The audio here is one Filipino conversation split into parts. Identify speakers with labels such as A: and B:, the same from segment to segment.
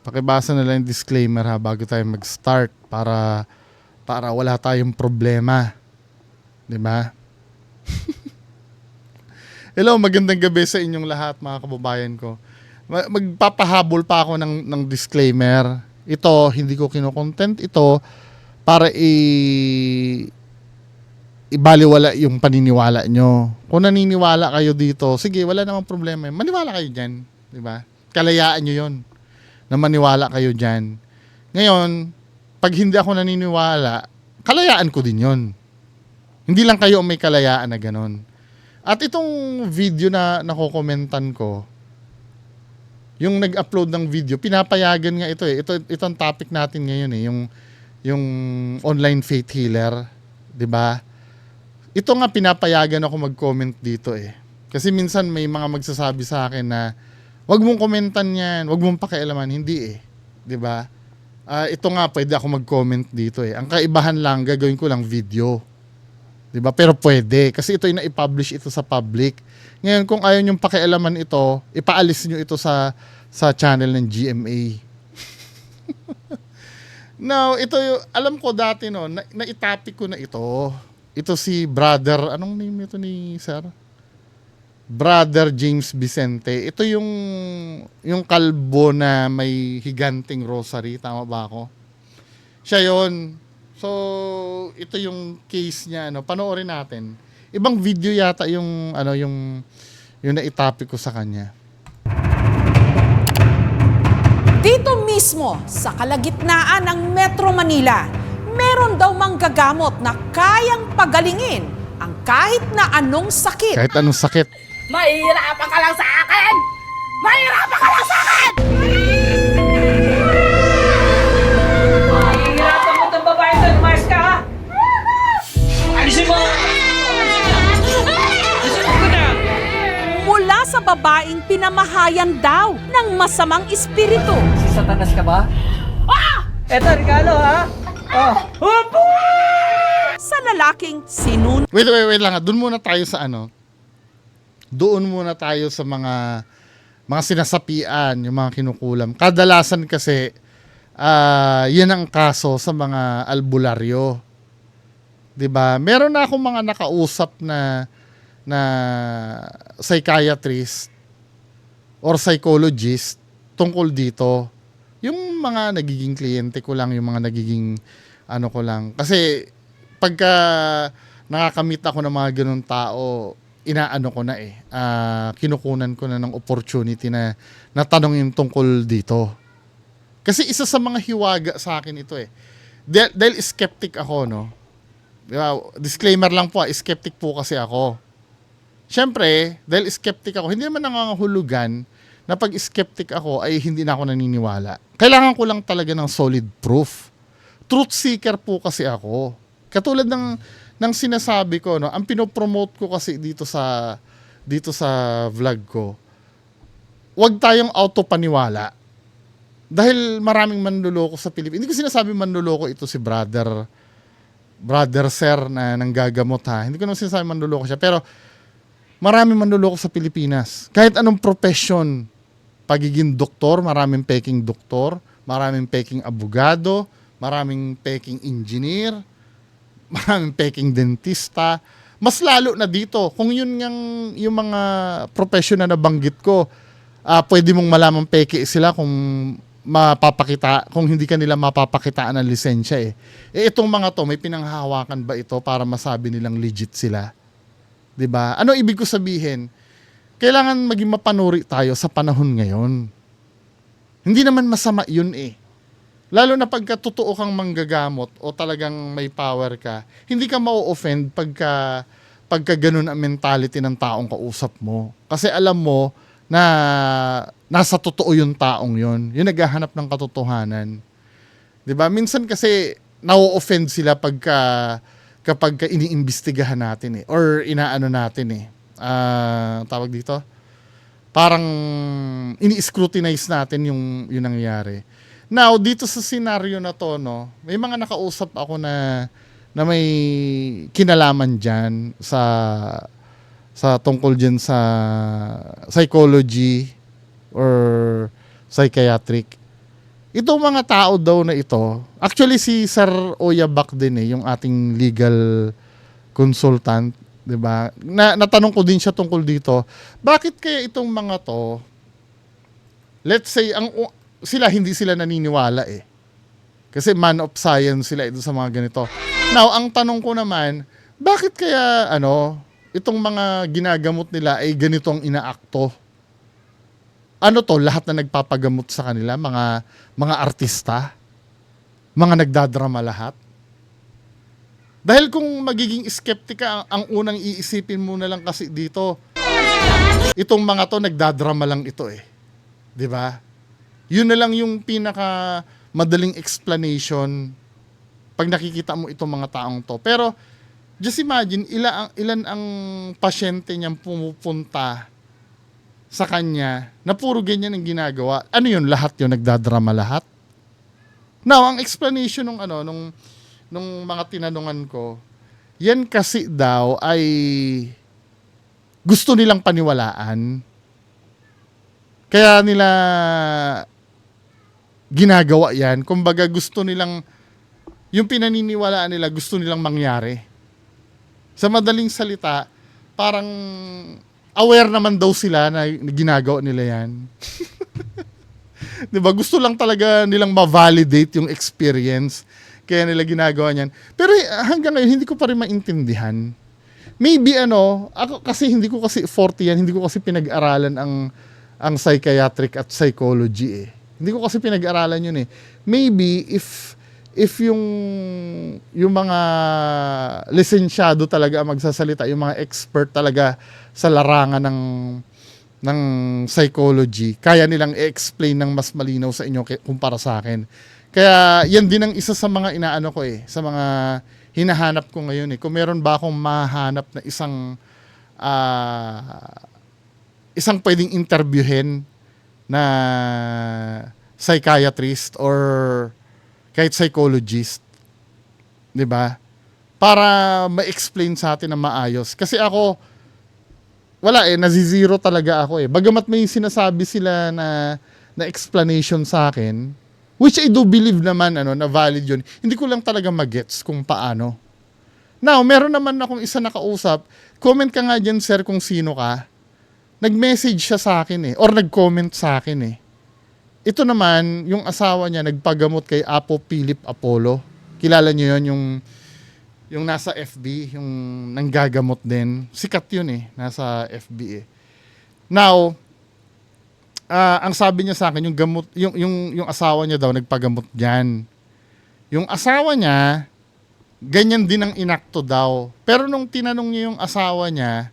A: Pakibasa na lang yung disclaimer ha bago tayo mag-start para wala tayong problema. 'Di ba? Hello, magandang gabi sa inyong lahat mga kababayan ko. Magpapahabol pa ako ng disclaimer. Ito, hindi ko kino-content ito para ibaliwala yung paniniwala nyo. Kung naniniwala kayo dito, sige, wala namang problema. Maniwala kayo dyan. 'Di ba? Kalayaan nyo yon na maniwala kayo dyan. Ngayon, pag hindi ako naniniwala, kalayaan ko din yon. Hindi lang kayo may kalayaan na ganon. At itong video na nakokomentan ko, yung nag-upload ng video, pinapayagan nga ito eh. Ito ang topic natin ngayon eh, yung online faith healer, 'di ba? Ito nga pinapayagan ako mag-comment dito eh. Kasi minsan may mga magsasabi sa akin na wag mong komentan 'yan, wag mong pakialaman, hindi eh, 'di ba? Ito nga pwede ako mag-comment dito eh. Ang kaibahan lang gagawin ko lang video. 'Di ba? Pero pwede kasi ito ay na-publish ito sa public. Ngayon kung ayaw niyo pakialaman ito, ipaalis niyo ito sa channel ng GMA. Now, ito yung, alam ko dati no, na-topic ko na ito. Ito si brother, anong name ito ni sir? Brother James Vicente. Ito yung kalbo na may higanting rosary, tama ba ako? Siya 'yon. So, ito yung case niya, ano, panoorin natin. Ibang video yata yung na-topic ko sa kanya.
B: Dito mismo sa kalagitnaan ng Metro Manila, meron daw manggagamot na kayang pagalingin ang kahit na anong sakit.
A: Kahit anong sakit.
C: Mahirapan ka lang sa akin! Mahirapan ka lang sa akin! Mahirapan mo itong babae doon, Mars ka ha? Alisin mo! Alisin mo na!
B: Mula sa babaeng pinamahayan daw ng masamang espiritu.
C: Si Satanas ka ba? Ah! Eto, regalo ha? Oh. Opo!
B: Sa lalaking sinun
A: Wait lang. Doon muna tayo sa ano. Doon muna tayo sa mga sinasapian, yung mga kinukulam. Kadalasan kasi, yan ang kaso sa mga albularyo. 'Di ba? Meron na akong mga nakausap na psychiatrist or psychologist tungkol dito. Yung mga nagiging kliyente ko lang, yung mga nagiging ano ko lang. Kasi pagka nakakamit ako ng mga ganun tao, inaano ko na eh. Kinukunan ko na ng opportunity na tanongin tungkol dito. Kasi isa sa mga hiwaga sa akin ito eh. Dahil skeptic ako, no? Disclaimer lang po, skeptic po kasi ako. Siyempre, dahil skeptic ako, hindi naman nangangahulugan na pag skeptic ako ay hindi na ako naniniwala. Kailangan ko lang talaga ng solid proof. Truth seeker po kasi ako. Katulad ng sinasabi ko, no, ang pinopromote ko kasi dito sa vlog ko, huwag tayong autopaniwala. Dahil maraming manluloko sa Pilipinas. Hindi ko sinasabi manluloko ito si brother sir na nanggagamot ha. Hindi ko naman sinasabi manluloko siya. Pero maraming manluloko sa Pilipinas. Kahit anong profession, pagiging doktor, maraming peking doktor, maraming peking abogado, maraming peking engineer, maraming peking dentista. Mas lalo na dito, kung yung mga profession na nabanggit ko, pwede mong malamang peke sila kung hindi ka nila mapapakitaan ng lisensya eh. Itong mga to, may pinanghahawakan ba ito para masabi nilang legit sila? 'Di ba? Ano ibig ko sabihin? Kailangan maging mapanuri tayo sa panahon ngayon. Hindi naman masama 'yun eh. Lalo na pagka totoo kang manggagamot o talagang may power ka, hindi ka ma-offend pagka ganun ang mentality ng taong kausap mo. Kasi alam mo na nasa totoo yung taong yun. Yung naghahanap ng katotohanan. 'Di ba? Minsan kasi na-offend sila kapag iniimbestigahan natin eh, or inaano natin eh. Tawag dito? Parang ini-scrutinize natin yung nangyayari. Now, dito sa scenario na to, no, may mga nakausap ako na may kinalaman dyan sa tungkol dyan sa psychology or psychiatric. Itong mga tao daw na ito, actually si Sir Oyabak din yung ating legal consultant, 'di ba? Natanong ko din siya tungkol dito. Bakit kaya itong mga to, let's say hindi sila naniniwala eh. Kasi man of science sila ito sa mga ganito. Now, ang tanong ko naman, bakit kaya itong mga ginagamot nila ay ganito ang inaakto? Ano to, lahat na nagpapagamot sa kanila, mga artista, mga nagdadrama lahat? Dahil kung magiging skeptic ka, ang unang iisipin mo na lang kasi dito, itong mga to nagdadrama lang ito eh. 'Di ba? Yun na lang yung pinaka madaling explanation pag nakikita mo itong mga taong to. Pero just imagine ilan ang pasyente niyang pumupunta sa kanya na puro ganyan ang ginagawa. Ano yun? Lahat yun? Nagdadrama lahat? Now, ang explanation nung mga tinanungan ko, yan kasi daw ay gusto nilang paniwalaan. Kaya nila ginagawa yan. Kumbaga gusto nilang, yung pinaniniwalaan nila, gusto nilang mangyari. Sa madaling salita, parang aware naman daw sila na ginagawa nila yan. 'Di ba? Gusto lang talaga nilang ma-validate yung experience. Kaya nila ginagawa niyan. Pero hanggang ngayon, hindi ko pa rin maintindihan. Maybe ako kasi hindi ko kasi 40 yan, hindi ko kasi pinag-aralan ang psychiatric at psychology eh. Hindi ko kasi pinag-aralan yun eh. Maybe if yung mga lisensyado talaga ang magsasalita, yung mga expert talaga sa larangan ng psychology, kaya nilang i-explain ng mas malinaw sa inyo kumpara sa akin. Kaya yan din ang isa sa mga inaano ko eh, sa mga hinahanap ko ngayon eh. Kung meron ba akong mahanap na isang pwedeng interviewin na psychiatrist or kahit psychologist, 'di ba? Para ma-explain sa atin na maayos. Kasi ako, wala eh, nazizero talaga ako eh. Bagamat may sinasabi sila na explanation sa akin, which I do believe naman na valid yun. Hindi ko lang talaga magets kung paano. Now, meron naman akong isa nakausap. Comment ka nga dyan, sir, kung sino ka. Nag-message siya sa akin eh, or nag-comment sa akin eh. Ito naman, yung asawa niya nagpagamot kay Apo Philip Apollo. Kilala niyo yun, yung nasa FB, yung nanggagamot din. Sikat yun eh, nasa FB eh. Now, ang sabi niya sa akin, yung asawa niya daw nagpagamot diyan. Yung asawa niya, ganyan din ang inakto daw. Pero nung tinanong niya yung asawa niya,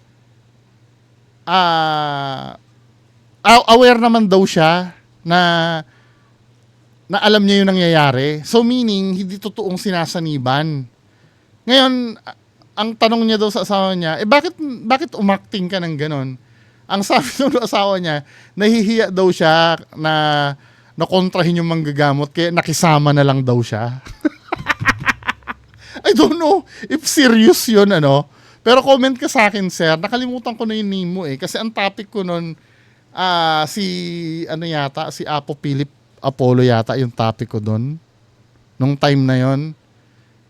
A: aware naman daw siya na alam niya yung nangyayari. So meaning, hindi totoong sinasaniban. Ngayon, ang tanong niya daw sa asawa niya, bakit umakting ka ng ganon? Ang sabi ng asawa niya, nahihiya daw siya na kontrahin yung manggagamot, kaya nakisama na lang daw siya. I don't know if serious yun, Pero comment ka sa akin, sir. Nakalimutan ko na yung name mo eh. Kasi ang topic ko nun, si Apo Philip Apollo yata yung topic ko doon. Nung time na yon.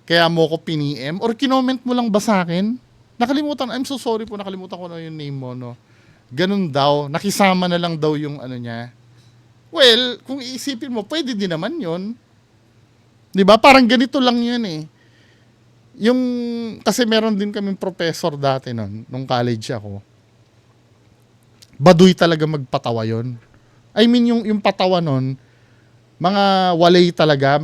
A: Kaya mo ko piniem. Or kinoment mo lang ba sa akin? Nakalimutan. I'm so sorry po. Nakalimutan ko na yung name mo, Ganun daw. Nakisama na lang daw yung niya. Well, kung iisipin mo, pwede din naman yon. 'Di ba? Parang ganito lang yun eh. Kasi meron din kaming professor dati nung college ako. Baduy talaga magpatawa yon. I mean, yung patawa nun, mga walay talaga,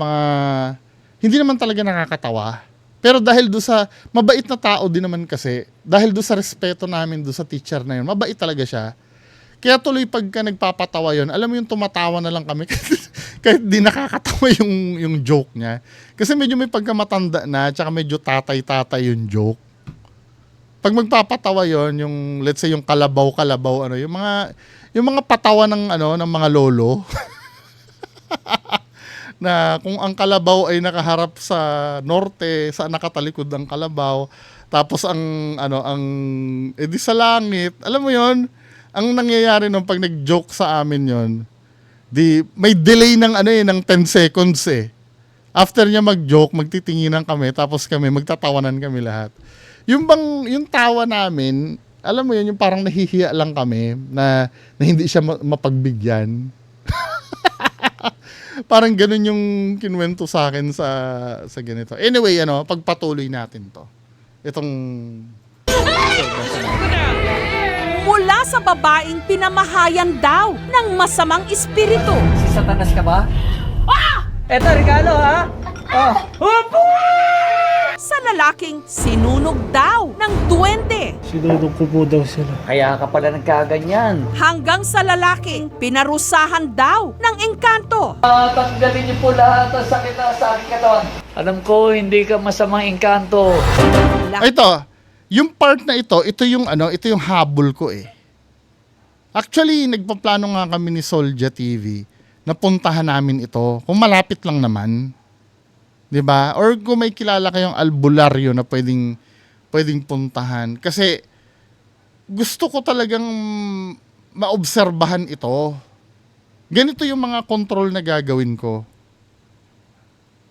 A: hindi naman talaga nakakatawa. Pero dahil mabait na tao din naman kasi, dahil sa respeto namin sa teacher na yun, mabait talaga siya. Kaya tuloy pagka nagpapatawa yun, alam mo yung tumatawa na lang kami kahit di nakakatawa yung joke niya. Kasi medyo may pagkamatanda na, tsaka medyo tatay-tatay yung joke. Pag magpapatawa yon, yung let's say yung kalabaw, yung mga patawa ng mga lolo. Na kung ang kalabaw ay nakaharap sa norte, saan nakatalikod ang kalabaw, tapos edi sa langit. Alam mo yon, ang nangyayari nung pag nag-joke sa amin yon, May delay ng ng 10 seconds eh. After niya mag-joke, magtitinginan kami, tapos kami, magtatawanan kami lahat. Yung tawa namin, alam mo yun, yung parang nahihiya lang kami na hindi siya mapagbigyan. Parang ganun yung kinwento sa akin sa ganito. Anyway, pagpatuloy natin to. Itong...
B: Mula sa babaeng pinamahayan daw ng masamang espiritu.
C: Si Satanas ka ba? Eto, regalo ha? Oh.
B: Sa lalaking sinunog daw ng duwende.
D: Sinunod ko po daw sila.
C: Kaya ka pala nagkaganyan.
B: Hanggang sa lalaking pinarusahan daw ng engkanto.
C: Tanggalin niyo po lahat ang sakit na sa aking katawan. Alam ko, hindi ka masamang engkanto.
A: Ito, yung part na ito yung habol ko eh. Actually, nagpaplano nga kami ni Solja TV na puntahan namin ito kung malapit lang naman. 'Di ba? Or kung may kilala kayong albularyo na pwedeng puntahan. Kasi gusto ko talagang maobserbahan ito. Ganito yung mga control na gagawin ko.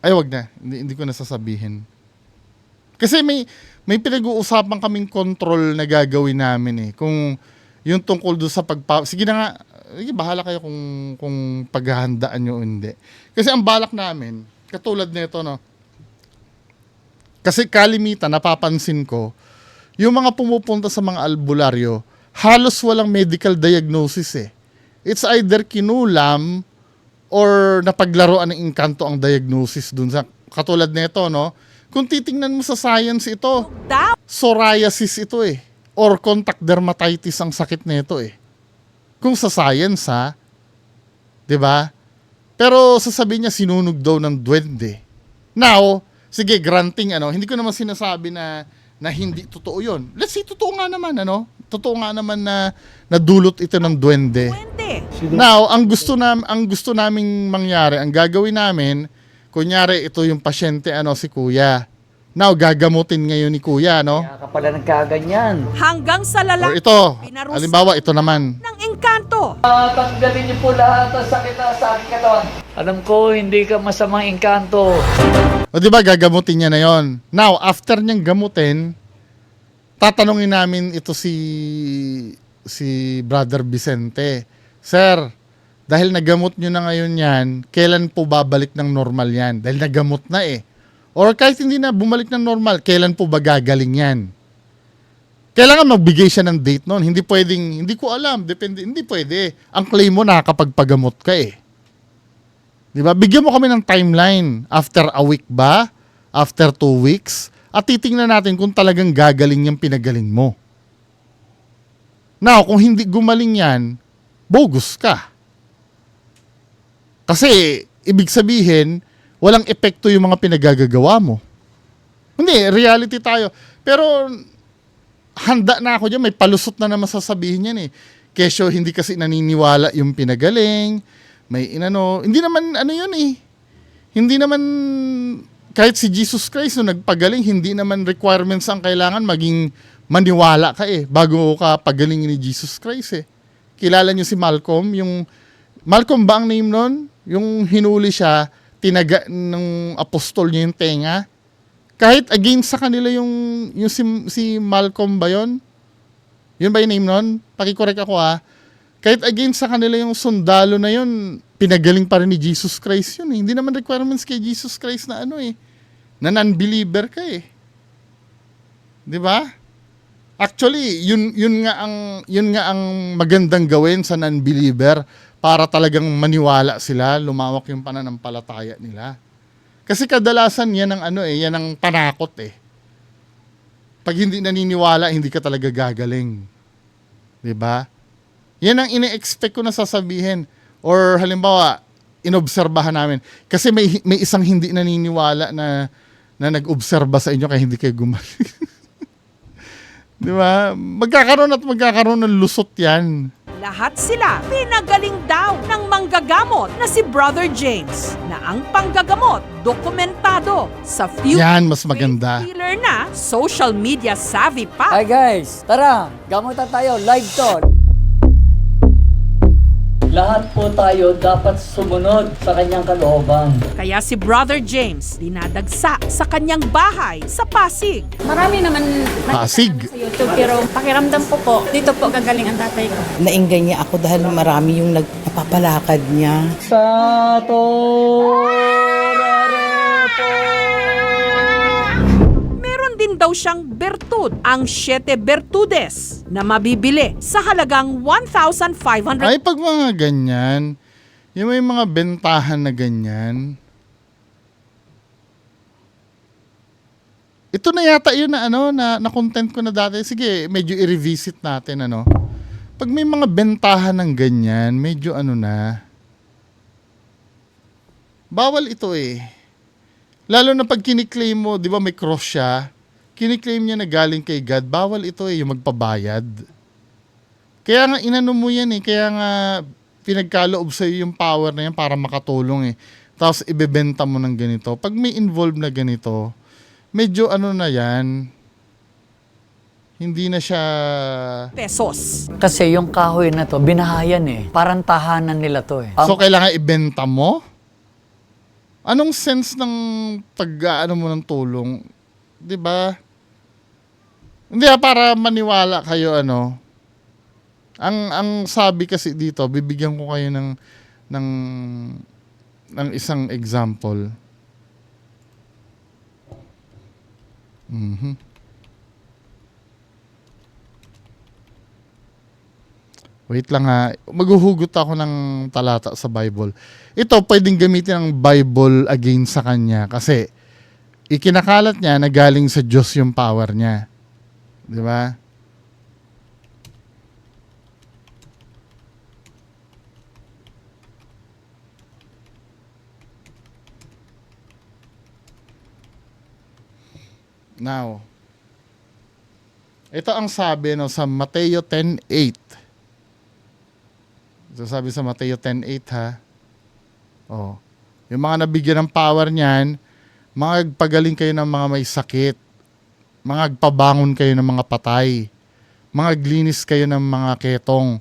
A: Ay, wag na. Hindi ko nasasabihin. Kasi may pinag-uusapan kaming control na gagawin namin eh. Kung yung tungkol doon sa sige na nga, bahala kayo kung paghahandaan nyo o hindi. Kasi ang balak namin, katulad nito, no? Kasi kalimitan, napapansin ko, yung mga pumupunta sa mga albularyo, halos walang medical diagnosis eh. It's either kinulam or napaglaruan ng engkanto ang diagnosis dun sa katulad nito, no? Kung titingnan mo sa science ito, psoriasis ito eh. Or contact dermatitis ang sakit nito eh. Kung sa science ha, 'di ba? Pero sasabihin niya sinunog daw ng duwende. Now, sige, granting hindi ko naman sinasabi na hindi totoo 'yon. Let's say totoo nga naman Totoo nga naman na nadulot ito ng duwende. Now, ang gusto naming mangyari, ang gagawin namin, kunyari ito yung pasyente si Kuya. Now, gagamutin ngayon ni Kuya, no?
C: Kaya ka pala nagkaganyan.
B: Hanggang sa
A: Or
B: lalaki
A: ito, halimbawa ito naman.
B: ng engkanto.
C: Tanggalin niyo po lahat ang sakit na sa aking katawan. Alam ko, hindi ka masamang engkanto.
A: O di ba gagamutin niya na yon. Now, after niyang gamutin, tatanungin namin ito si Brother Vicente. Sir, dahil nagamot niyo na ngayon yan, kailan po babalik ng normal yan? Dahil nagamot na eh. Or kahit hindi na bumalik ng normal, kailan po ba gagaling yan? Kailangan magbigay siya ng date noon. Hindi pwedeng, hindi ko alam, depende, hindi pwede. Ang claim mo nakakapagpagamot ka eh. Di ba? Bigyan mo kami ng timeline. After a week ba? After 2 weeks? At titingnan natin kung talagang gagaling yung pinagaling mo. Now, kung hindi gumaling yan, bogus ka. Kasi, ibig sabihin, walang epekto yung mga pinagagagawa mo. Hindi, reality tayo. Pero, handa na ako dyan, may palusot na naman sasabihin yan eh. Kesyo, hindi kasi naniniwala yung pinagaling, hindi naman yun eh. Hindi naman, kahit si Jesus Christ, nung nagpagaling, hindi naman requirements ang kailangan maging maniwala ka eh, bago ka pagalingin ni Jesus Christ eh. Kilala niyo si Malcolm, Malcolm ba ang name nun? Yung hinuli siya, tinaga ng apostol niya yung tenga. Kahit against sa kanila yung si Malcolm ba yun? Yun ba yung name nun? Pakicorrect ako ha. Kahit against sa kanila yung sundalo na yun, pinagaling pa rin ni Jesus Christ yun eh. Hindi naman requirements kay Jesus Christ na na non-believer ka eh. 'Di ba? Actually, yun nga ang magandang gawin sa non-believer para talagang maniwala sila, lumawak yung pananampalataya nila. Kasi kadalasan yan ang panakot eh. Pag hindi naniniwala, hindi ka talaga gagaling. 'Di ba? Yan ang ine-expect ko na sasabihin. Or halimbawa, inobserbahan namin. Kasi may isang hindi naniniwala na nag-obserba sa inyo kaya hindi kayo gumaling. Di ba? Magkakaroon ng lusot yan.
B: Lahat sila pinagaling daw ng manggagamot na si Brother James na ang panggagamot dokumentado sa few
A: Yan, mas maganda.
B: healer na social media savvy pa.
C: Hi guys, tara, gamutan tayo, live to. Lahat po tayo dapat sumunod sa kanyang kalooban.
B: Kaya si Brother James dinadagsa sa kanyang bahay sa Pasig.
D: Marami naman
A: Pasig.
D: sa YouTube, pero pakiramdam po, dito po gagaling ang tatay ko.
E: Nainggay niya ako dahil marami yung nagpapalakad niya.
C: Sa Torarepo.
B: Meron din daw siyang bertud, ang Siete Bertudes, na mabibili sa halagang 1,500.
A: Ay, pag mga ganyan, yung may mga bentahan na ganyan, ito na yata yun na na content ko na dati. Sige, medyo i-revisit natin Pag may mga bentahan ng ganyan, medyo bawal ito eh. Lalo na pag kiniklaim mo, di ba may cross siya, kiniklaim niya na galing kay God, bawal ito eh, yung magpabayad. Kaya nga inano mo yan eh, kaya nga pinagkaloob sa'yo yung power na yan para makatulong eh. Tapos ibebenta mo ng ganito. Pag may involved na ganito, medyo na yan, hindi na siya...
B: pesos.
C: Kasi yung kahoy na to, binahayan eh. Parang tahanan nila to eh.
A: So kailangan ibenta mo? Anong sense ng pag-ano mo ng tulong? 'Di ba? Hindi para maniwala kayo Ang sabi kasi dito, bibigyan ko kayo ng isang example. Wait lang ha. Maghuhugot ako ng talata sa Bible. Ito, pwedeng gamitin ng Bible against sa kanya kasi ikinakalat niya na galing sa Diyos yung power niya. Di ba? Now, ito ang sabi sa Mateo 10:8. So sabi sa Mateo 10:8 ha. Oh. Yung mga nabigyan ng power niyan, magpagaling kayo ng mga may sakit. Magpabangon kayo ng mga patay. Maglinis kayo ng mga ketong.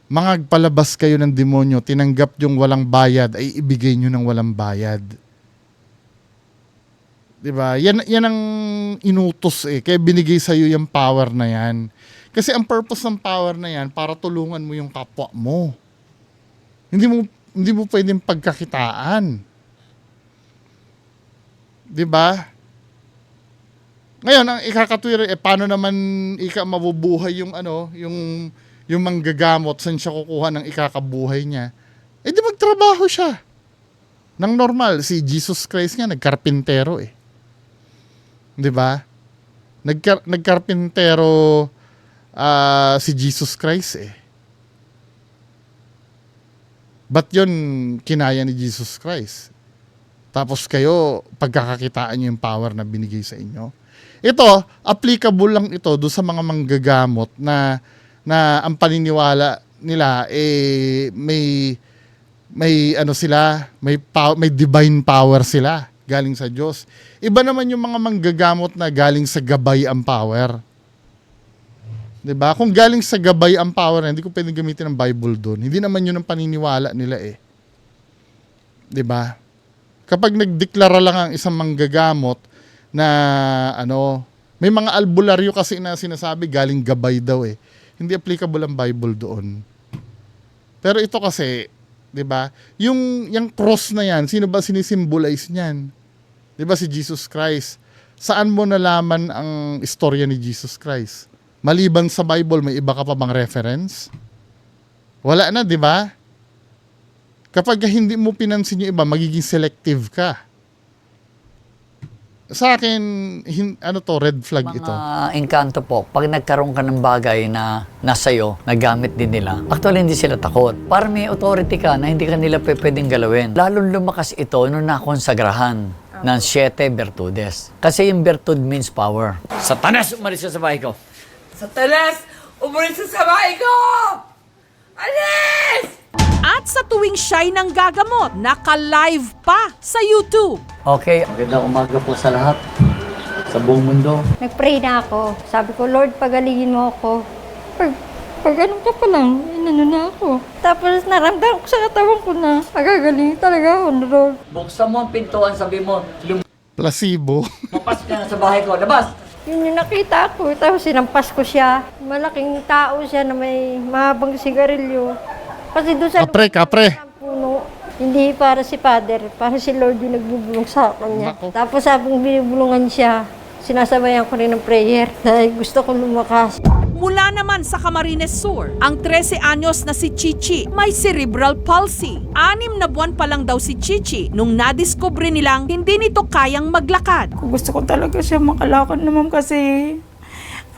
A: Magpalabas kayo ng demonyo. Tinanggap yung walang bayad ay ibigay nyo ng walang bayad. Diba? Yan ang inutos eh. Kaya binigay sa'yo yung power na yan. Kasi ang purpose ng power na yan, para tulungan mo yung kapwa mo. Hindi mo pwedeng pagkakitaan. Diba? Ngayon, ang ikakatwira, paano naman mabubuhay yung yung manggagamot, saan siya kukuha ng ikakabuhay niya? Di magtrabaho siya. Nang normal, si Jesus Christ nga, nagkarpintero eh. Di ba? Nagkarpintero si Jesus Christ eh. Ba't yun kinaya ni Jesus Christ? Tapos kayo, pagkakakitaan nyo yung power na binigay sa inyo. Ito, applicable lang ito do sa mga manggagamot na ang paniniwala nila may sila, may divine power sila galing sa Diyos. Iba naman yung mga manggagamot na galing sa gabay ang power. 'Di ba? Kung galing sa gabay ang power, hindi ko pwedeng gamitin ng Bible doon. Hindi naman yun ang paniniwala nila eh. 'Di ba? Kapag nagdeklara lang ang isang manggagamot na may mga albularyo kasi na sinasabi galing gabay daw eh. Hindi applicable ang Bible doon. Pero ito kasi, 'di ba? Yung cross na 'yan, sino ba sinisimbolize niyan? 'Di ba si Jesus Christ? Saan mo nalaman ang istorya ni Jesus Christ? Maliban sa Bible, may iba ka pa bang reference? Wala na, 'di ba? Kapag hindi mo pinansin yung iba, magiging selective ka. Sa akin, red flag ito.
C: Mga engkanto po, pag nagkaroon ka ng bagay na nasa'yo, nagamit din nila, actually hindi sila takot. Para may authority ka na hindi ka nila pwedeng galawin. Lalong lumakas ito nung nakonsagrahan ng Siete Bertudes. Kasi yung bertud means power. Satanas, umalis ka sa bahay ko.
F: Satanas, umulit sa bahay ko! Alis!
B: At sa tuwing siya'y nanggagamot, naka-live pa sa YouTube.
C: Okay, magandang umaga po sa lahat. Sa buong mundo.
G: Nag-pray na ako. Sabi ko, Lord, pagalingin mo ako. Lord, Pag ganun ka pa lang, inano na ako. Tapos naramdaman ko sa katawan ko na magagaling talaga ako doon.
C: Buksan mo ang pintuan, sabi mo,
A: Placebo.
C: lumapas ka na sa bahay ko, labas!
G: Yun yung nakita ko, tapos sinampas ko siya. Malaking tao siya na may mahabang sigarilyo. Kasi doon sa
A: Kapre.
G: ng puno, hindi para si Father, para si Lord yung nagbubulong sa kanya.
A: Nako.
G: Tapos habang binubulungan siya, sinasabayan ko rin ng prayer dahil gusto kong lumakas.
B: Mula naman sa Camarines Sur, ang 13 anyos na si Chichi may cerebral palsy. 6 na buwan pa lang daw si Chichi nung nadiskubre nilang hindi nito kayang maglakad.
H: Gusto ko talaga siya makalakad naman kasi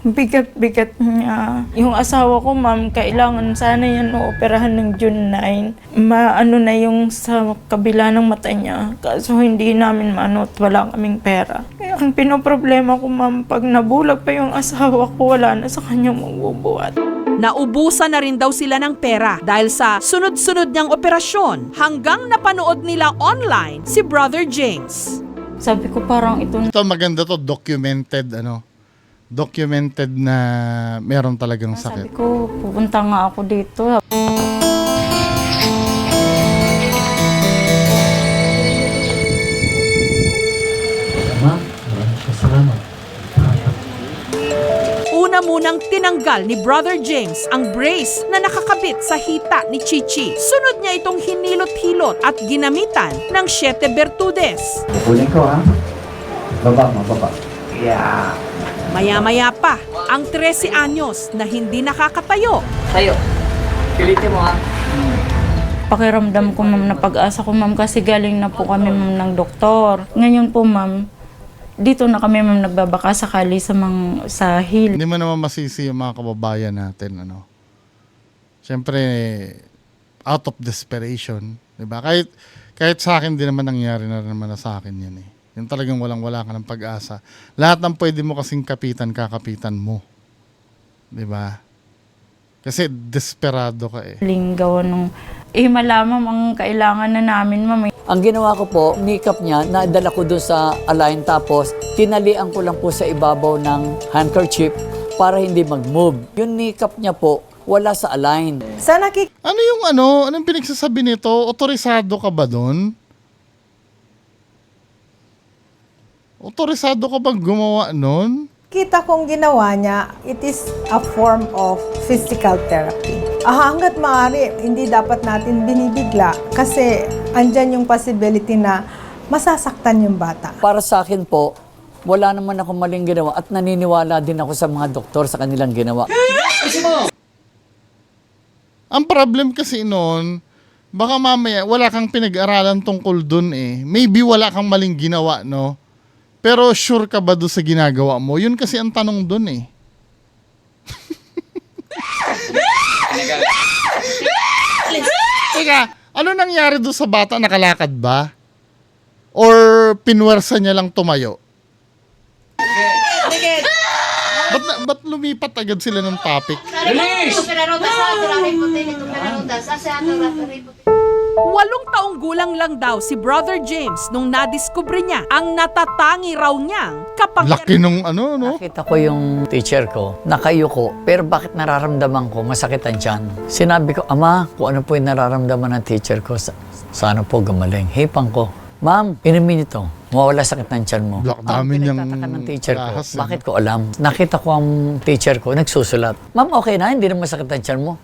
H: bigat-bigat niya. Yung asawa ko, ma'am, kailangan sana yan operahan ng June 9. Maano na yung sa kabila ng mata niya. Kaso hindi namin maano at wala kaming pera. Kaya ang pinoproblema ko, ma'am, pag nabulag pa yung asawa ko, wala na sa kanya magbubuhat.
B: Naubusan na rin daw sila ng pera dahil sa sunod-sunod niyang operasyon hanggang napanood nila online si Brother James.
H: Sabi ko parang ito
A: Ito maganda to, documented na meron talagang
H: sabi
A: sakit.
H: ko, pupunta nga ako dito.
B: Una munang tinanggal ni Brother James ang brace na nakakabit sa hita ni Chichi. Sunod niya itong hinilot-hilot at ginamitan ng 7 Bertudes.
C: Kukunin ko, ha? Baba mo, baba. Yeah.
B: Maya-maya pa, ang 13 anyos na hindi nakakatayo.
C: Tayo. Pilitin mo, ha?
H: Pakiramdam ko, ma'am, na pag-asa ko, ma'am, kasi galing na po kami, ma'am, ng doktor. Ngayon po, ma'am, dito na kami, ma'am, nagbabaka sakali sa hill.
A: Hindi mo naman masisi yung mga kababayan natin, ano. Siyempre, out of desperation, 'di ba? Kahit sa akin din naman nangyari na rin naman sa akin 'yan eh. Yung talagang walang-wala ka ng pag-asa. Lahat ng pwede mo kasing kapitan, kakapitan mo. 'Di ba? Kasi desperado ka eh.
H: Linggaw nung malamang ang kailangan na namin, ma'am.
C: Ang ginawa ko po, nikap niya, nadala ko doon sa align tapos tinalian ko lang po sa ibabaw ng handkerchief para hindi mag-move. Yung nikap niya po, wala sa align.
A: Anong pinagsasabi nito? Otorisado ka ba doon? Otorisado ka bang gumawa nun?
I: Kita kong ginawa niya, it is a form of physical therapy. Hanggat maaari, hindi dapat natin binibigla kasi andyan yung possibility na masasaktan yung bata.
C: Para sa akin po, wala naman ako maling ginawa at naniniwala din ako sa mga doktor sa kanilang ginawa.
A: Ang problem kasi noon, baka mamaya wala kang pinag-aralan tungkol dun eh. Maybe wala kang maling ginawa, no? Pero sure ka ba doon sa ginagawa mo? Yun kasi ang tanong dun eh. Teka, ano nangyari doon sa bata? Nakalakad ba? Or pinwersa niya lang tumayo? Ba't lumipat agad sila ng topic?
B: Walong taong gulang lang daw si Brother James nung nadiskubre niya ang natatangi raw niyang
A: Laki nung ano, no?
C: Nakita ko yung teacher ko, nakayuko, pero bakit nararamdaman ko masakit ang tiyan? Sinabi ko, Ama, kung ano po yung nararamdaman ng teacher ko, sana po gumaling. Hipang ko, Ma'am, inumin ito. Mawala sakit ng tiyan mo.
A: Dami niyang
C: pinagtataka ng teacher ko,
A: lahas, eh.
C: bakit ko alam? Nakita ko ang teacher ko, nagsusulat. Ma'am, okay na, hindi na masakit ang tiyan mo.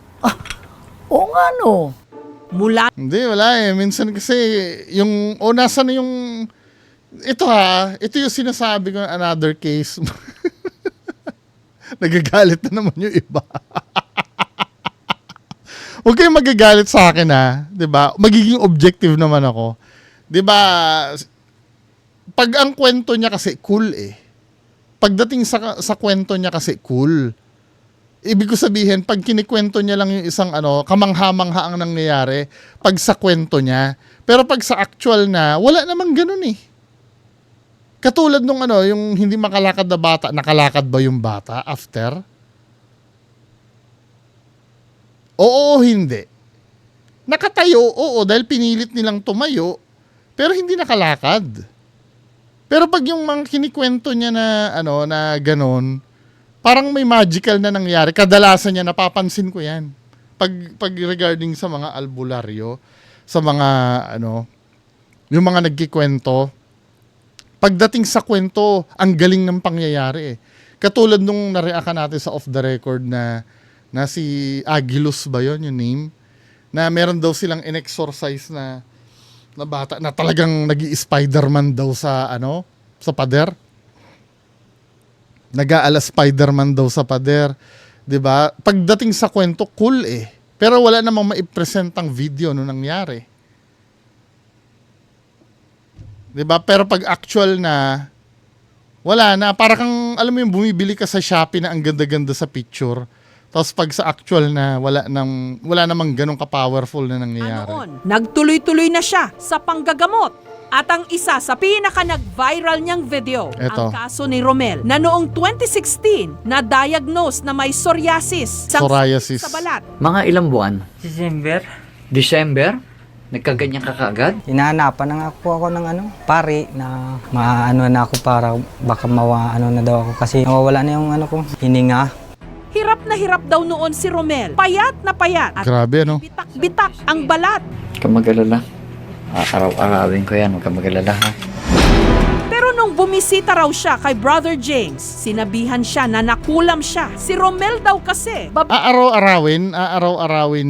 C: Oo nga no.
B: mula
A: Hindi, wala eh. Minsan kasi, nasa na yung, ito yung sinasabi ko, another case. Nagagalit na naman yung iba. Huwag kayong magagalit sa akin ha. 'Di ba? Magiging objective naman ako. 'Di ba? Pag ang kwento niya kasi cool eh. Pagdating sa kwento niya kasi cool. Ibig ko sabihin, pag kinikwento niya lang yung isang kamangha-mangha ang nangyayari, pag sa kwento niya. Pero pag sa actual na, wala namang ganun eh. Katulad nung yung hindi makalakad na bata, nakalakad ba yung bata after? Oo, hindi. Nakatayo, oo, dahil pinilit nilang tumayo, pero hindi nakalakad. Pero pag yung mga kinikwento niya na, na ganon, parang may magical na nangyari. Kadalasan niya, napapansin ko yan. Pag regarding sa mga albularyo, sa mga, yung mga nagkikwento, pagdating sa kwento, ang galing ng pangyayari eh. Katulad nung nareakan natin sa off the record na si Agilus ba yun, yung name? Na meron daw silang in-exorcise na bata na talagang nag-i-Spider-Man daw sa pader. Nag-aala Spider-Man daw sa pader. 'Di ba? Pagdating sa kwento, cool eh. Pero wala namang maipresentang video nung nangyari. 'Di ba? Pero pag actual na, wala na. Para kang, alam mo yung bumibili ka sa Shopee na ang ganda-ganda sa picture. Tapos pag sa actual na, wala namang ganun ka-powerful na nangyayari.
B: Nagtuloy-tuloy na siya sa panggagamot. At ang isa sa pinaka-nag-viral niyang video,
A: Eto.
B: ang kaso ni Romel na noong 2016 na-diagnose na may psoriasis.
A: Psoriasis.
B: Sa balat.
C: Mga ilang buwan?
F: December.
C: December? Nagkaganyan ka kaagad?
J: Hinahanapan na nga po ako ng pari na maano na ako para baka na daw ako kasi nawawala na yung hininga.
B: Hirap na hirap daw noon si Romel. Payat na payat. At
A: Grabe, no?
B: bitak-bitak ang balat.
C: Huwag kang mag-alala. Araw-arawin ko yan. Huwag kang mag-alala ha.
B: Pero nung bumisita raw siya kay Brother James, sinabihan siya na nakulam siya. Si Romel daw kasi,
A: Aaraw-arawin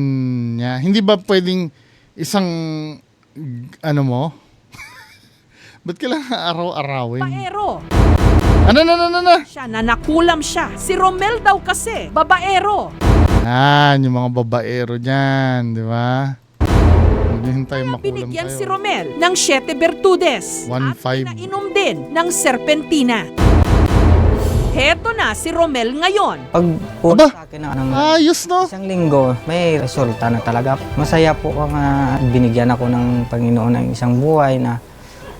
A: niya. Hindi ba pwedeng isang, mo? Ba't kailangan araw-arawin?
B: babaero.
A: Ano?
B: Siya na nakulam siya. Si Romel daw kasi, babaero.
A: Yung mga babaero dyan, di ba? Hintay makulam
B: Binigyan
A: tayo.
B: si Romel ng 7 Bertudes
A: 1.5.
B: at pinainom din ng serpentina. Heto na si Romel ngayon.
J: Pag po
A: Aba!
J: sa akin ng
A: Ayos, no?
J: isang linggo, may resulta na talaga. Masaya po ang binigyan ako ng Panginoon ng isang buhay na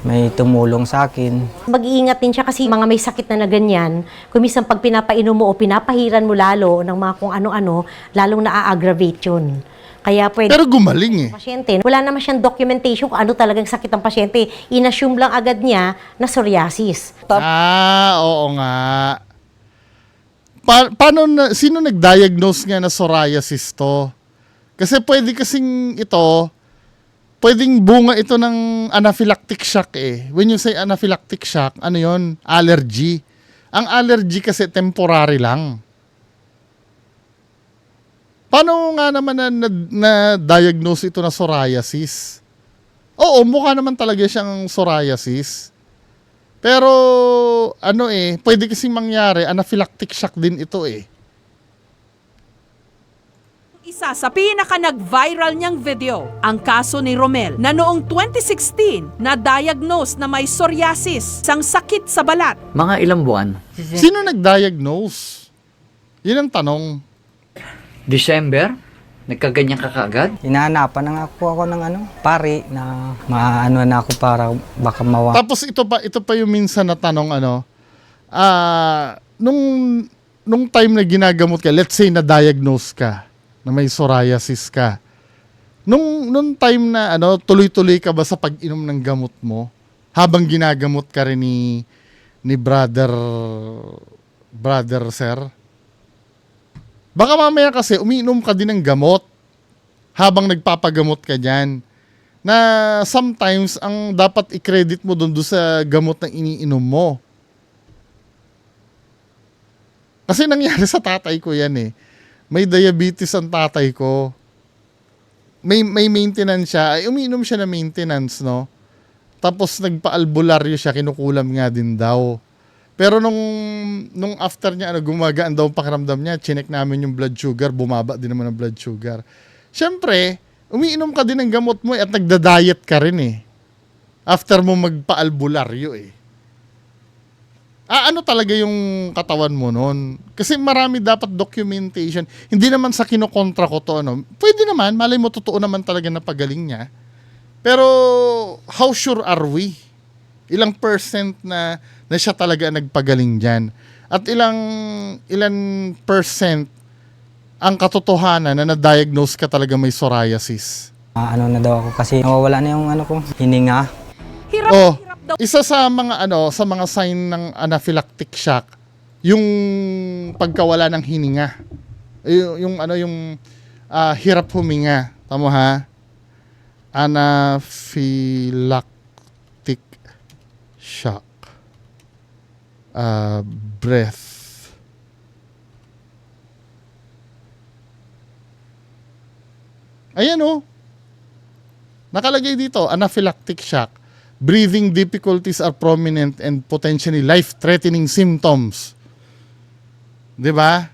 J: may tumulong sa akin.
G: Mag-iingat din siya kasi mga may sakit na ganyan, kumisan pag pinapainom mo o pinapahiran mo lalo ng mga kung ano-ano, lalong na-aggravate yun. Kaya pwede
A: Pero gumaling eh.
G: pasyente, wala naman siyang documentation kung ano talagang sakit ng pasyente. Inassume lang agad niya na psoriasis.
A: Oo nga. Sino nag-diagnose nga na psoriasis to? Kasi pwedeng bunga ito ng anaphylactic shock eh. When you say anaphylactic shock, ano yon? Allergy. Ang allergy kasi temporary lang. Paano nga naman na-diagnose ito na psoriasis? Oo, mukha naman talaga siyang psoriasis. Pero, pwede kasing mangyari, anaphylactic shock din ito eh.
B: Isa sa pinaka-nag-viral niyang video, ang kaso ni Romel na noong 2016 na-diagnose na may psoriasis, isang sakit sa balat.
C: Mga ilang buwan?
A: Sino nag-diagnose? Yun ang tanong.
C: December? Nagkaganyan ka kaagad?
J: Hinahanapan na nga po ako ng pari na maano na ako para baka
A: Tapos ito pa yung minsan na tanong, nung time na ginagamot ka, let's say na-diagnose ka, na may psoriasis ka, nung time na tuloy-tuloy ka ba sa pag-inom ng gamot mo, habang ginagamot ka rin ni brother sir? Baka mamaya kasi umiinom ka din ng gamot habang nagpapagamot ka dyan. Na sometimes ang dapat i-credit mo doon sa gamot na iniinom mo. Kasi nangyari sa tatay ko yan eh. May diabetes ang tatay ko. May maintenance siya. Ay, umiinom siya na maintenance, no? Tapos nagpa-albularyo siya, kinukulam nga din daw. Pero nung after niya, gumagaan daw ang pakiramdam niya, chinek namin yung blood sugar, bumaba din naman ang blood sugar. Siyempre, umiinom ka din ng gamot mo at nagda-diet ka rin eh. After mo magpa-albularyo eh. Ano talaga yung katawan mo nun? Kasi marami dapat documentation. Hindi naman sa kinokontra ko to, Pwede naman, malay mo totoo naman talaga na pagaling niya. Pero, how sure are we? Ilang percent na siya talaga nagpagaling dyan? At ilan percent ang katotohanan na na-diagnose ka talaga may psoriasis?
J: na daw ako kasi nawawala na yung hininga.
B: Hirap daw.
A: Isa sa mga sa mga sign ng anaphylactic shock, yung pagkawala ng hininga. Yung hirap huminga. Tama ha? Anaphylactic shock. Breath. Ayan oh. Nakalagay dito, anaphylactic shock. Breathing difficulties are prominent and potentially life-threatening symptoms. 'Di ba?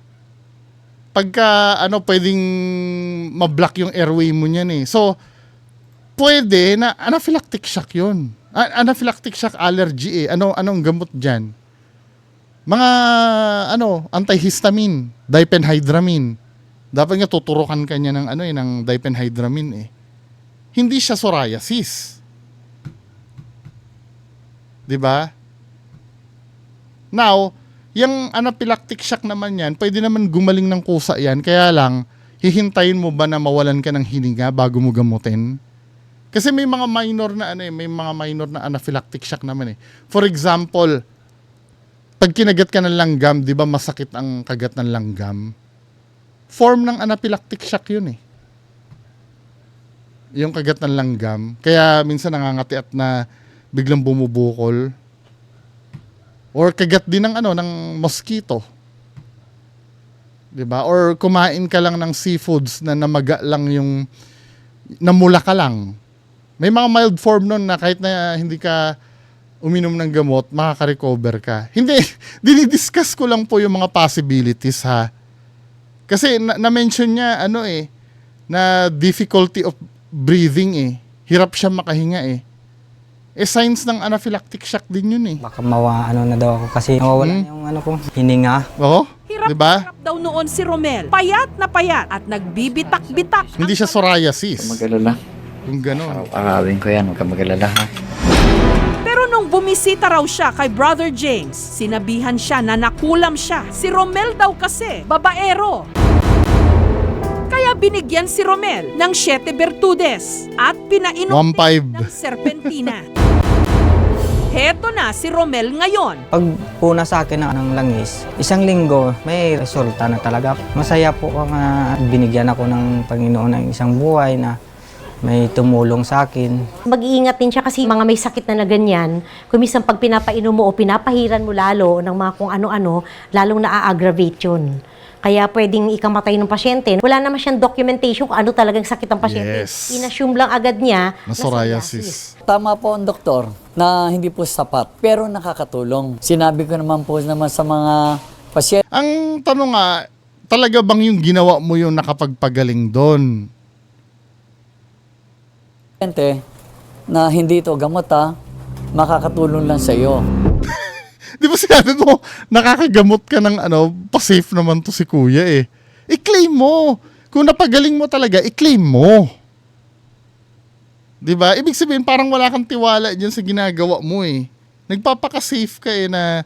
A: Pagka pwedeng ma-block yung airway mo niyan eh. So pwede na anaphylactic shock 'yun. Anaphylactic shock allergy eh. Anong gamot diyan? Mga antihistamine, diphenhydramine. Dapat nga tuturukan ka niya ng diphenhydramine eh. Hindi siya psoriasis. 'Di ba? Now, yung anaphylactic shock naman yan, pwede naman gumaling ng kusa yan. Kaya lang, hihintayin mo ba na mawalan ka ng hininga bago mo gamutin? Kasi may mga minor na anaphylactic shock naman eh. For example, pag kinagat ka ng langgam, 'di ba masakit ang kagat ng langgam? Form ng anaphylactic shock 'yun eh. Yung kagat ng langgam, kaya minsan nangangati at na biglang bumubukol. Or kagat din ng mosquito. 'Di ba? Or kumain ka lang ng seafoods na namaga lang yung namula ka lang. May mga mild form nun na kahit na hindi ka uminom ng gamot, makaka-recover ka. Hindi, dinidiscuss ko lang po yung mga possibilities ha. Kasi na-mention niya na difficulty of breathing eh. Hirap siya makahinga eh. Signs ng anaphylactic shock din yun eh.
J: Baka na daw ako kasi nawawalan yung hininga.
A: Oo? Diba?
B: Hirap daw noon si Romel. Payat na payat at nagbibitak-bitak.
A: Hindi siya psoriasis.
C: Mag-alala.
A: Kung gano'n.
C: Araw-arawin ko yan, huwag ka mag-alala ha.
B: Pero nung bumisita raw siya kay Brother James, sinabihan siya na nakulam siya. Si Romel daw kasi, babaero. Kaya binigyan si Romel ng 7 Bertudes at pinainom
A: 1.5
B: ng serpentina. Heto na si Romel ngayon.
J: Pag puna sa akin ng langis, 1 linggo, may resulta na talaga. Masaya po ang binigyan ako ng Panginoon ng isang buhay na may tumulong sa akin.
G: Mag-iingat din siya kasi mga may sakit na ganyan, kung minsan pag pinapainom mo o pinapahiran mo lalo ng mga kung ano-ano, lalong na-aggravate yun. Kaya pwedeng ikamatay ng pasyente. Wala naman siyang documentation kung ano talagang sakit ng pasyente.
A: Yes.
G: Inassume lang agad niya
A: Na psoriasis.
C: Tama po ang doktor na hindi po sapat, pero nakakatulong. Sinabi ko naman po sa mga pasyente.
A: Ang tanong nga, talaga bang yung ginawa mo yung nakapagpagaling doon?
C: Na hindi ito gamot makakatulong lang sa iyo.
A: Di ba sinabi mo, nakakagamot ka ng pa-safe naman to si kuya eh. I-claim mo. Kung napagaling mo talaga, i-claim mo. Di ba? Ibig sabihin, parang wala kang tiwala dyan sa ginagawa mo eh. Nagpapaka-safe ka eh na,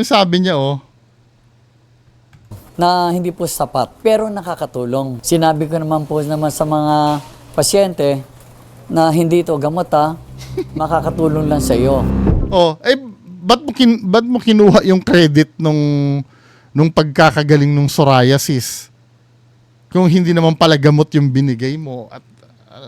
A: sabi niya
C: Na hindi po sapat, pero nakakatulong. Sinabi ko naman po sa mga pasyente, na hindi ito gamot makakatulong lang sa iyo.
A: Ba't mo kinuha yung credit nung pagkakagaling nung psoriasis? Kung hindi naman pala gamot yung binigay mo. At,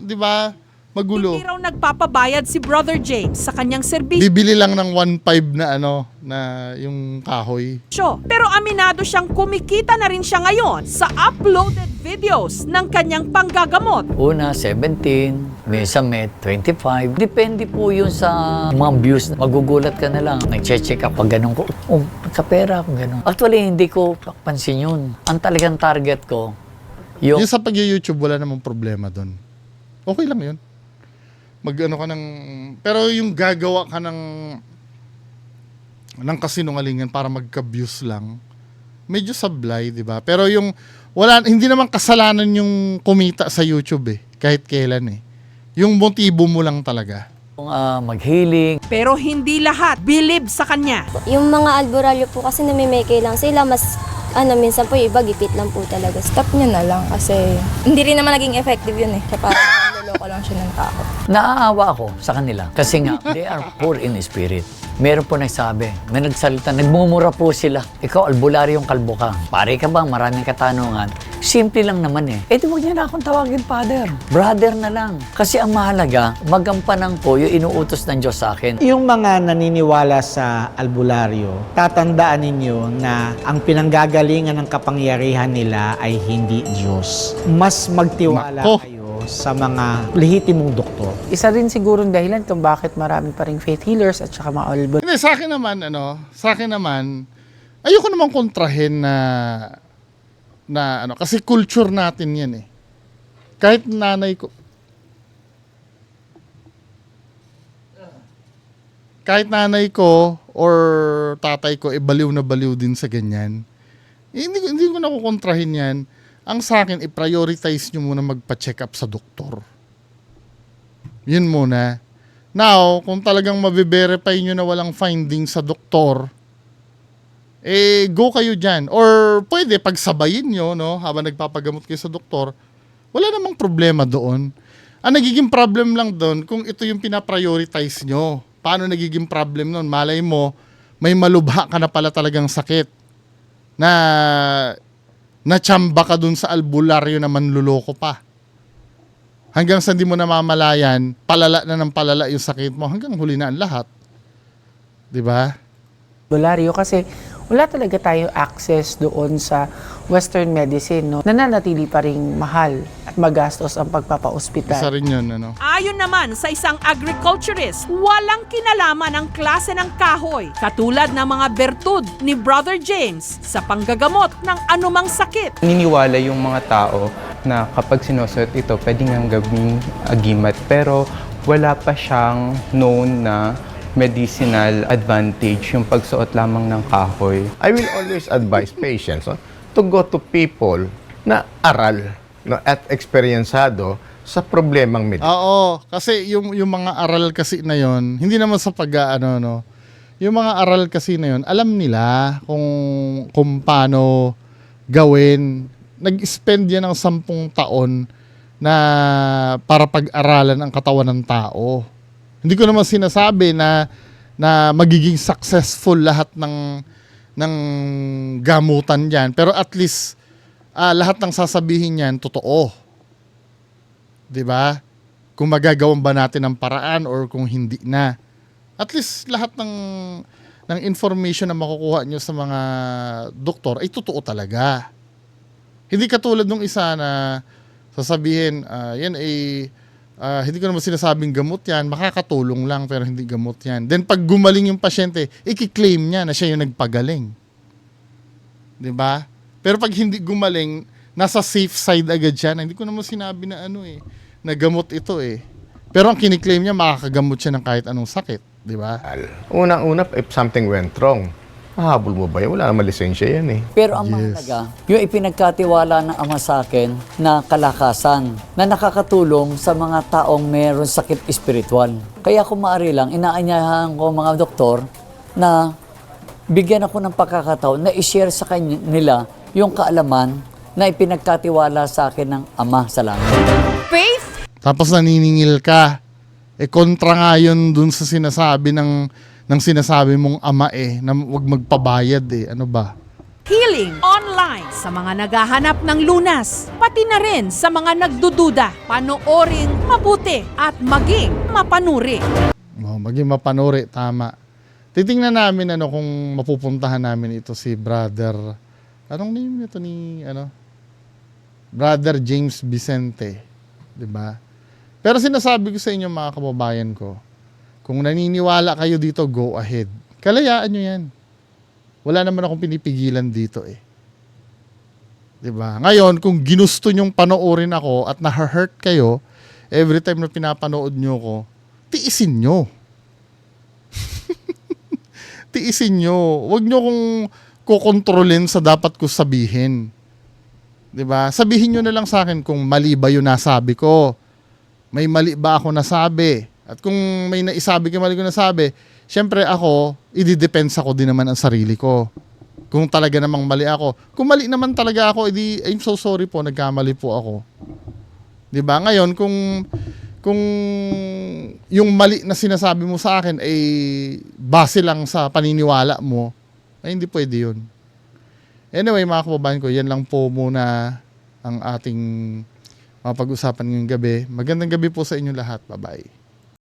A: di ba? Magulo.
B: Hindi raw nagpapabayad si Brother James sa kanyang serbisyo.
A: Bibili lang ng 1.5 na na yung kahoy.
B: Pero aminado siyang kumikita na rin siya ngayon sa uploaded videos ng kanyang panggagamot.
C: Una, 17, minsan may 25. Depende po yun sa mga views. Magugulat ka na lang. Nag-check up pag ganun ko. Kapera kung ganun. Actually, hindi ko pansin yun. Ang talagang target ko, yung
A: sa pag-YouTube, wala namang problema doon. Okay lang yun. Pero yung gagawa ka ng kasinungalingan para magka-views lang, medyo sablay, di ba? Pero hindi naman kasalanan yung kumita sa YouTube eh, kahit kailan eh. Yung motibo mo lang talaga.
C: mag-healing.
B: Pero hindi lahat believe sa kanya.
K: Yung mga albularyo po kasi namimeke lang sila, mas minsan po yung iba gipit lang po talaga.
H: Stop niya na lang kasi hindi rin naman naging effective yun eh. Siya parang
D: Loko lang siya ng tao.
C: Naaawa ako sa kanila kasi nga, they are poor in spirit. Meron po nagsabi, may nagsalita, nagmumura po sila. Ikaw, albularyong kalbo ka. Pare ka ba? Maraming katanungan. Simple lang naman eh. Eh di wag niya na akong tawagin father. Brother na lang. Kasi ang mahalaga, magampanan ko yung inuutos ng Diyos sa akin.
L: Yung mga naniniwala sa albularyo, tatandaan ninyo na ang pinanggagalingan ng kapangyarihan nila ay hindi Diyos. Mas magtiwala kayo sa mga lehitimong doktor.
E: Isa rin siguro dahilan kung bakit marami pa ring faith healers at saka mga albularyo.
A: Hindi, sa akin naman, ayoko naman kontrahin na kasi culture natin yan eh. Kahit nanay ko or tatay ko, baliw na baliw din sa ganyan. Hindi ko na kukontrahin yan. Ang sa akin, i-prioritize nyo muna magpa-check up sa doktor. Yun muna. Now, kung talagang mabiverify nyo na walang finding sa doktor, go kayo dyan. Or pwede, pagsabayin nyo, no, habang nagpapagamot kayo sa doktor, wala namang problema doon. Ang nagiging problem lang doon, kung ito yung pinaprioritize nyo. Paano nagiging problem nun? Malay mo, may malubha ka na pala talagang sakit na nachamba ka dun sa albularyo na manluloko pa. Hanggang sa hindi mo namamalayan, palala na ng palala yung sakit mo, hanggang huli na ang lahat. Diba?
E: Albularyo kasi wala talaga tayo access doon sa Western medicine, no? Nananatili pa ring mahal at magastos ang pagpapa-ospital.
A: Isa rin yun, ano?
B: Ayon naman sa isang agriculturist, walang kinalaman ang klase ng kahoy, katulad ng mga bertud ni Brother James sa panggagamot ng anumang sakit.
M: Niniwala yung mga tao na kapag sinusuot ito, pwede nga gawing agimat, pero wala pa siyang known na medicinal advantage yung pagsuot lamang ng kahoy.
N: I will always advise patients to go to people na aral at eksperyensado sa problemang medikal.
A: Oo, kasi yung mga aral kasi na yon, hindi naman sa yung mga aral kasi na yon, alam nila kung paano gawin. Nag-spend yan ng 10 taon na para pag-aralan ang katawan ng tao. Hindi ko naman sinasabi na magiging successful lahat ng gamutan diyan, pero at least lahat ng sasabihin niyan totoo. 'Di ba? Kung magagawan ba natin ng paraan or kung hindi na. At least lahat ng information na makukuha nyo sa mga doktor ay totoo talaga. Hindi katulad nung isa na sasabihin, yan ay hindi ko naman sinasabing gamot yan, makakatulong lang pero hindi gamot yan. Then pag gumaling yung pasyente, i-claim niya na siya yung nagpagaling. 'Di ba? Pero pag hindi gumaling, nasa safe side agad siya. Hindi ko naman sinabi na na gamot ito eh. Pero ang kiniklaim niya, makakagamot siya ng kahit anong sakit. 'Di ba?
N: Unang-una, if something went wrong, mahabol mo ba yan? Wala naman lisensya yan eh.
C: Pero ang mahalaga, yung ipinagkatiwala ng Ama sa akin na kalakasan na nakakatulong sa mga taong meron sakit espiritual. Kaya kung maaari lang, inaanyahan ko mga doktor na bigyan ako ng pagkakataon na i-share sa kanila yung kaalaman na ipinagkatiwala sa akin ng Ama sa langit.
B: Faith?
A: Tapos naniningil ka. Kontra nga yun dun sa sinasabi ng sinasabi mong ama na wag magpabayad Ano ba?
B: Healing online sa mga naghahanap ng lunas, pati na rin sa mga nagdududa. Panoorin mabuti at maging mapanuri.
A: Maging mapanuri, tama. Titingnan namin kung mapupuntahan namin ito si Brother. Anong name nito ni Brother James Vicente, 'di ba? Pero sinasabi ko sa inyo mga kababayan ko, kung naniniwala kayo dito, go ahead. Kalayaan nyo yan. Wala naman akong pinipigilan dito eh. 'Di ba? Ngayon, kung ginusto nyong panoorin ako at na-hurt kayo, every time na pinapanood nyo ko, tiisin nyo. Tiisin nyo. Huwag nyo kong kukontrolin sa dapat ko sabihin. 'Di ba? Sabihin nyo na lang sa akin kung mali ba yung nasabi ko. May mali ba ako nasabi? At kung may naisabi ka mali ko nasabi, syempre ako, i-depensa ko din naman ang sarili ko. Kung talaga namang mali ako. Kung mali naman talaga ako, I'm so sorry po, nagkamali po ako. 'Di ba? Ngayon, kung kung yung mali na sinasabi mo sa akin ay base lang sa paniniwala mo, ay hindi pwede yun. Anyway, mga kababayan ko, yan lang po muna ang ating mapag-usapan ngayong gabi. Magandang gabi po sa inyo lahat. Bye-bye.